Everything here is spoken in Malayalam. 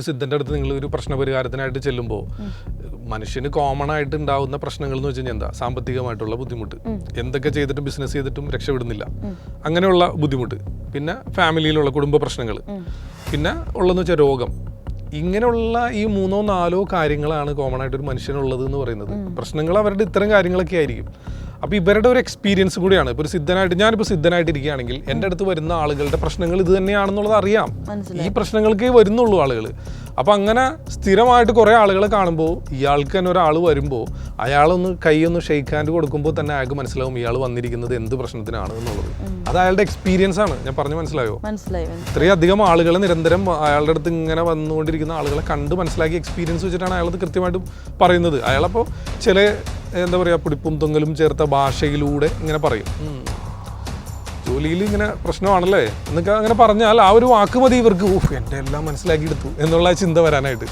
സിദ്ധൻ്റെ അടുത്ത് നിങ്ങൾ ഒരു പ്രശ്നപരിഹാരത്തിനായിട്ട് ചെല്ലുമ്പോൾ മനുഷ്യന് കോമൺ ആയിട്ട് ഉണ്ടാവുന്ന പ്രശ്നങ്ങൾ എന്ന് വെച്ച് കഴിഞ്ഞാൽ എന്താ, സാമ്പത്തികമായിട്ടുള്ള ബുദ്ധിമുട്ട്, എന്തൊക്കെ ചെയ്തിട്ടും ബിസിനസ് ചെയ്തിട്ടും രക്ഷപ്പെടുന്നില്ല, അങ്ങനെയുള്ള ബുദ്ധിമുട്ട്, പിന്നെ ഫാമിലിയിലുള്ള കുടുംബ പ്രശ്നങ്ങൾ, പിന്നെ ഉള്ളതെന്ന് വെച്ചാൽ രോഗം. ഇങ്ങനെയുള്ള ഈ 3-4 കാര്യങ്ങളാണ് കോമൺ ആയിട്ട് ഒരു മനുഷ്യനുള്ളത് എന്ന് പറയുന്നത്. പ്രശ്നങ്ങൾ അവരുടെ ഇത്തരം കാര്യങ്ങളൊക്കെ ആയിരിക്കും. അപ്പോൾ ഇവരുടെ ഒരു എക്സ്പീരിയൻസ് കൂടിയാണ്. ഇപ്പോൾ ഒരു സിദ്ധനായിട്ട്, ഞാനിപ്പോൾ സിദ്ധനായിട്ട് ഇരിക്കുകയാണെങ്കിൽ എൻ്റെ അടുത്ത് വരുന്ന ആളുകളുടെ പ്രശ്നങ്ങൾ ഇത് തന്നെയാണെന്നുള്ളത് അറിയാം. ഈ പ്രശ്നങ്ങൾക്കേ വരുന്നുള്ളൂ ആളുകൾ. അപ്പോൾ അങ്ങനെ സ്ഥിരമായിട്ട് കുറേ ആളുകളെ കാണുമ്പോൾ ഇയാൾക്ക് തന്നെ ഒരാൾ വരുമ്പോൾ അയാളൊന്ന് കൈയൊന്ന് ഷെയ്ക്ക് ഹാൻഡ് കൊടുക്കുമ്പോൾ തന്നെ അയാൾക്ക് മനസ്സിലാവും ഇയാൾ വന്നിരിക്കുന്നത് എന്ത് പ്രശ്നത്തിനാണ് എന്നുള്ളത്. അത് അയാളുടെ എക്സ്പീരിയൻസ് ആണ്. ഞാൻ പറഞ്ഞു മനസ്സിലായോ? ഇത്രയും അധികം ആളുകൾ നിരന്തരം അയാളുടെ അടുത്ത് ഇങ്ങനെ വന്നുകൊണ്ടിരിക്കുന്ന ആളുകളെ കണ്ട് മനസ്സിലാക്കിയ എക്സ്പീരിയൻസ് വെച്ചിട്ടാണ് അയാളത് കൃത്യമായിട്ട് പറയുന്നത്. അയാളപ്പോൾ ചില എന്താ പറയുക, പിടിപ്പും തൊങ്ങലും ചേർത്ത ഭാഷയിലൂടെ ഇങ്ങനെ പറയും, ജോലിയിൽ ഇങ്ങനെ പ്രശ്നമാണല്ലേ എന്നൊക്കെ അങ്ങനെ പറഞ്ഞാൽ ആ ഒരു വാക്ക് മതി ഇവർക്ക് എൻ്റെ എല്ലാം മനസ്സിലാക്കിയെടുത്തു എന്നുള്ള ചിന്ത വരാനായിട്ട്.